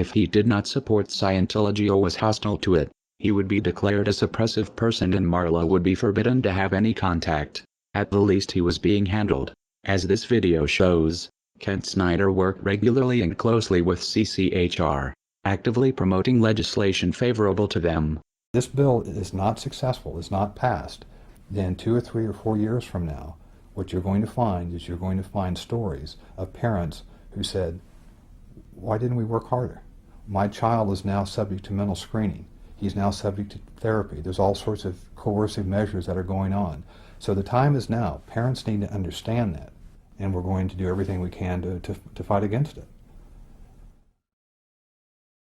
If he did not support Scientology or was hostile to it, he would be declared a suppressive person and Marla would be forbidden to have any contact. At the least he was being handled. As this video shows, Kent Snyder worked regularly and closely with CCHR, actively promoting legislation favorable to them. This bill is not successful, is not passed, then 2 or 3 or 4 years from now, what you're going to find is you're going to find stories of parents who said, why didn't we work harder? My child is now subject to mental screening. He's now subject to therapy. There's all sorts of coercive measures that are going on. So the time is now. Parents need to understand that, and we're going to do everything we can to fight against it.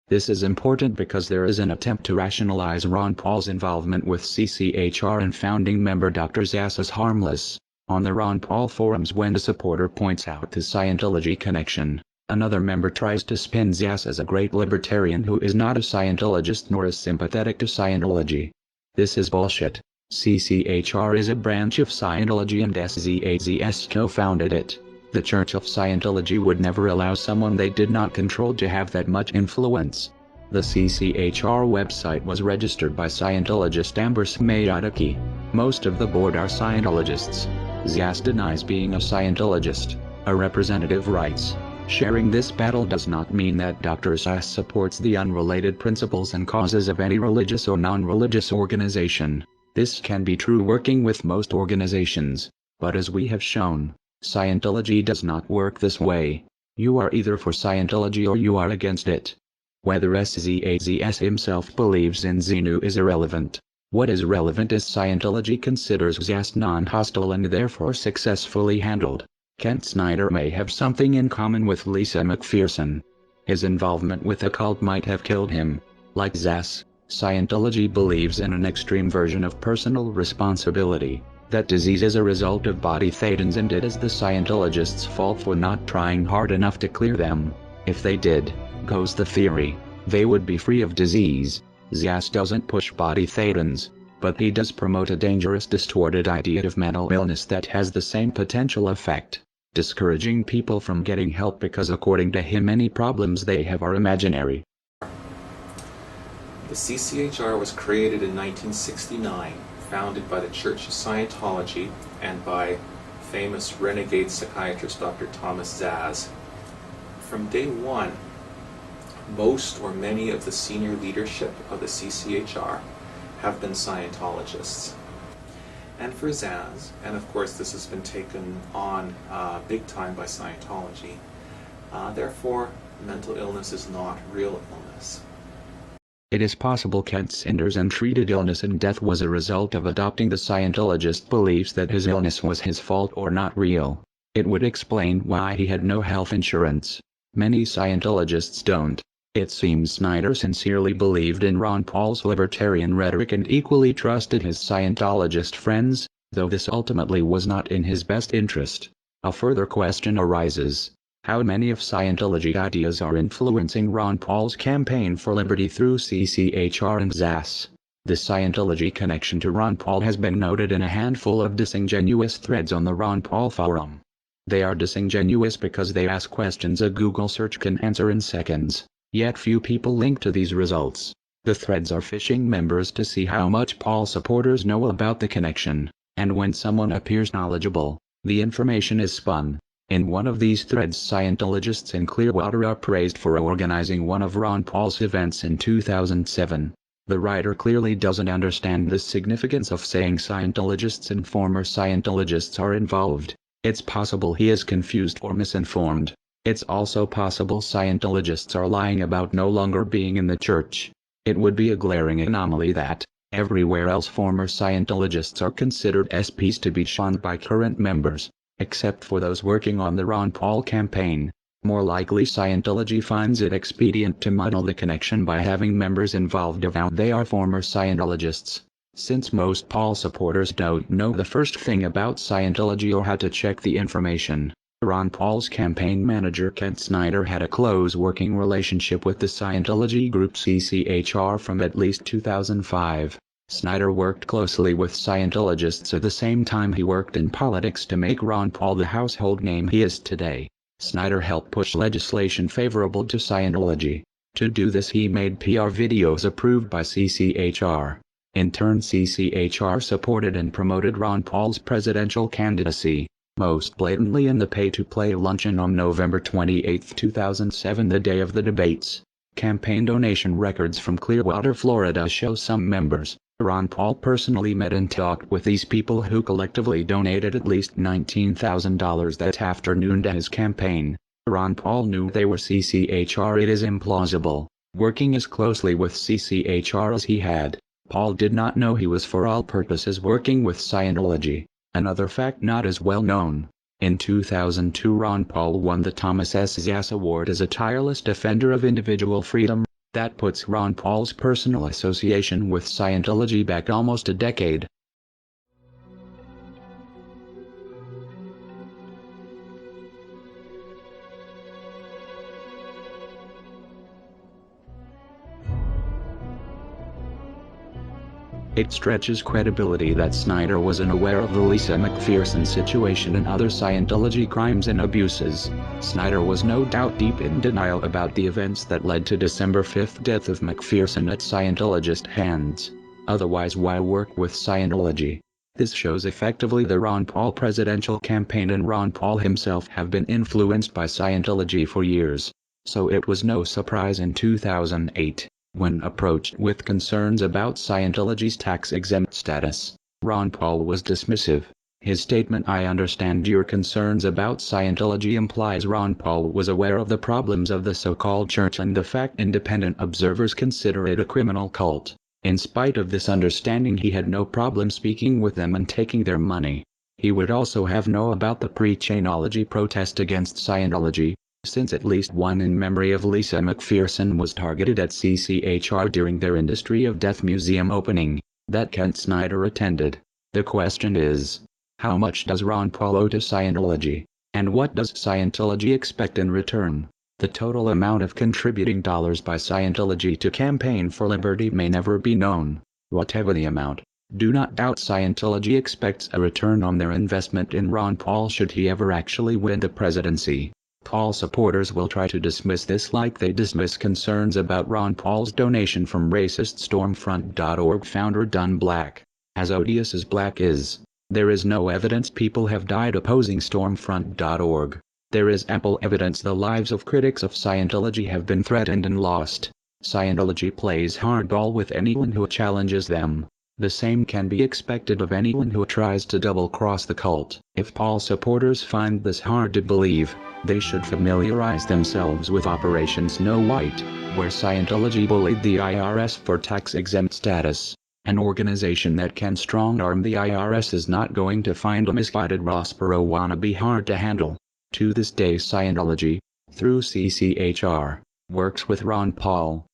This is important because there is an attempt to rationalize Ron Paul's involvement with CCHR and founding member Dr. Zass as harmless. On the Ron Paul forums, when a supporter points out the Scientology connection, another member tries to spin Zass as a great libertarian who is not a Scientologist nor is sympathetic to Scientology. This is bullshit. CCHR is a branch of Scientology and SZAZS co-founded it. The Church of Scientology would never allow someone they did not control to have that much influence. The CCHR website was registered by Scientologist Amber Smayataki. Most of the board are Scientologists. Zass denies being a Scientologist. A representative writes, sharing this battle does not mean that Dr. Zass supports the unrelated principles and causes of any religious or non-religious organization. This can be true working with most organizations, but as we have shown, Scientology does not work this way. You are either for Scientology or you are against it. Whether SZAZS himself believes in Xenu is irrelevant. What is relevant is Scientology considers Zass non-hostile and therefore successfully handled. Kent Snyder may have something in common with Lisa McPherson. His involvement with a cult might have killed him. Like Zass, Scientology believes in an extreme version of personal responsibility. That disease is a result of body thetans and it is the Scientologists' fault for not trying hard enough to clear them. If they did, goes the theory, they would be free of disease. Zass doesn't push body thetans, but he does promote a dangerous distorted idea of mental illness that has the same potential effect, discouraging people from getting help because according to him any problems they have are imaginary. The CCHR was created in 1969, founded by the Church of Scientology and by famous renegade psychiatrist Dr. Thomas Zass. From day one, most or many of the senior leadership of the CCHR have been Scientologists. And for Zass, and of course this has been taken on big time by Scientology, therefore mental illness is not real illness. It is possible Kent Snyder's untreated illness and death was a result of adopting the Scientologist beliefs that his illness was his fault or not real. It would explain why he had no health insurance. Many Scientologists don't. It seems Snyder sincerely believed in Ron Paul's libertarian rhetoric and equally trusted his Scientologist friends, though this ultimately was not in his best interest. A further question arises. How many of Scientology ideas are influencing Ron Paul's campaign for liberty through CCHR and Zass? The Scientology connection to Ron Paul has been noted in a handful of disingenuous threads on the Ron Paul forum. They are disingenuous because they ask questions a Google search can answer in seconds, yet few people link to these results. The threads are phishing members to see how much Paul supporters know about the connection, and when someone appears knowledgeable, the information is spun. In one of these threads, Scientologists in Clearwater are praised for organizing one of Ron Paul's events in 2007. The writer clearly doesn't understand the significance of saying Scientologists and former Scientologists are involved. It's possible he is confused or misinformed. It's also possible Scientologists are lying about no longer being in the church. It would be a glaring anomaly that, everywhere else former Scientologists are considered SPs to be shunned by current members, except for those working on the Ron Paul campaign. More likely Scientology finds it expedient to muddle the connection by having members involved avowed they are former Scientologists. Since most Paul supporters don't know the first thing about Scientology or how to check the information, Ron Paul's campaign manager Kent Snyder had a close working relationship with the Scientology group CCHR from at least 2005. Snyder worked closely with Scientologists at the same time he worked in politics to make Ron Paul the household name he is today. Snyder helped push legislation favorable to Scientology. To do this he made PR videos approved by CCHR. In turn CCHR supported and promoted Ron Paul's presidential candidacy, most blatantly in the pay-to-play luncheon on November 28, 2007, the day of the debates. Campaign donation records from Clearwater, Florida show some members, Ron Paul personally met and talked with these people who collectively donated at least $19,000 that afternoon to his campaign. Ron Paul knew they were CCHR. It is implausible, working as closely with CCHR as he had. Paul did not know he was for all purposes working with Scientology. Another fact not as well known. In 2002 Ron Paul won the Thomas S. Zass Award as a tireless defender of individual freedom. That puts Ron Paul's personal association with Scientology back almost a decade. It stretches credibility that Snyder was unaware of the Lisa McPherson situation and other Scientology crimes and abuses. Snyder was no doubt deep in denial about the events that led to December 5th death of McPherson at Scientologist hands. Otherwise, why work with Scientology? This shows effectively the Ron Paul presidential campaign and Ron Paul himself have been influenced by Scientology for years. So it was no surprise in 2008. When approached with concerns about Scientology's tax-exempt status, Ron Paul was dismissive. His statement, "I understand your concerns about Scientology," implies Ron Paul was aware of the problems of the so-called church and the fact independent observers consider it a criminal cult. In spite of this understanding, he had no problem speaking with them and taking their money. He would also have known about the pre-Chainology protest against Scientology, since at least one in memory of Lisa McPherson was targeted at CCHR during their Industry of Death Museum opening, that Kent Snyder attended. The question is, how much does Ron Paul owe to Scientology? And what does Scientology expect in return? The total amount of contributing dollars by Scientology to Campaign for Liberty may never be known. Whatever the amount, do not doubt Scientology expects a return on their investment in Ron Paul should he ever actually win the presidency. Paul supporters will try to dismiss this like they dismiss concerns about Ron Paul's donation from racist Stormfront.org founder Don Black. As odious as Black is, there is no evidence people have died opposing Stormfront.org. There is ample evidence the lives of critics of Scientology have been threatened and lost. Scientology plays hardball with anyone who challenges them. The same can be expected of anyone who tries to double-cross the cult. If Paul supporters find this hard to believe, they should familiarize themselves with Operation Snow White, where Scientology bullied the IRS for tax-exempt status. An organization that can strong-arm the IRS is not going to find a misguided Ross Perot wannabe hard to handle. To this day Scientology, through CCHR, works with Ron Paul.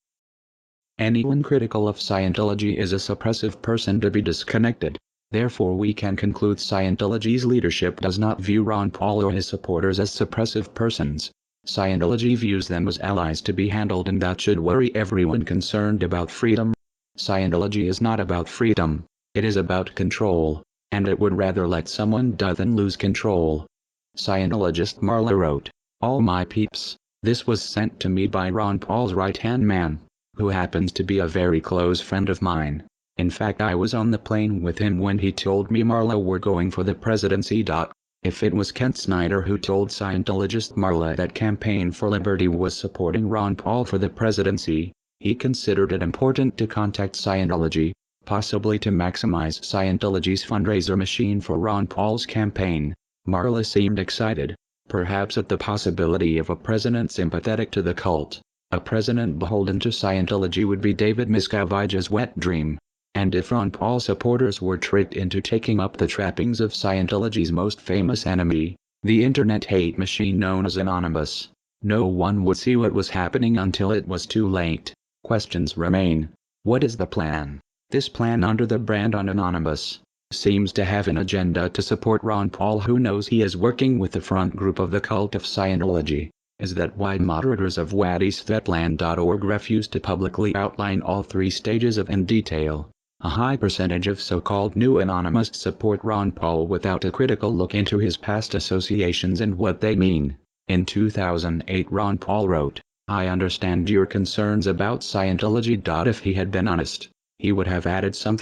Anyone critical of Scientology is a suppressive person to be disconnected. Therefore we can conclude Scientology's leadership does not view Ron Paul or his supporters as suppressive persons. Scientology views them as allies to be handled, and that should worry everyone concerned about freedom. Scientology is not about freedom, it is about control, and it would rather let someone die than lose control. Scientologist Marla wrote, "All my peeps, this was sent to me by Ron Paul's right-hand man, who happens to be a very close friend of mine. In fact, I was on the plane with him when he told me Marla were going for the presidency. If it was Kent Snyder who told Scientologist Marla that Campaign for Liberty was supporting Ron Paul for the presidency, he considered it important to contact Scientology, possibly to maximize Scientology's fundraiser machine for Ron Paul's campaign." Marla seemed excited, perhaps at the possibility of a president sympathetic to the cult. A president beholden to Scientology would be David Miscavige's wet dream. And if Ron Paul supporters were tricked into taking up the trappings of Scientology's most famous enemy, the internet hate machine known as Anonymous, no one would see what was happening until it was too late. Questions remain. What is the plan? This plan, under the brand on Anonymous, seems to have an agenda to support Ron Paul, who knows he is working with the front group of the cult of Scientology. Is that why moderators of WadiSvetland.org refuse to publicly outline all three stages in detail? A high percentage of so-called new Anonymous support Ron Paul without a critical look into his past associations and what they mean. In 2008 Ron Paul wrote, I understand your concerns about Scientology. If he had been honest, he would have added something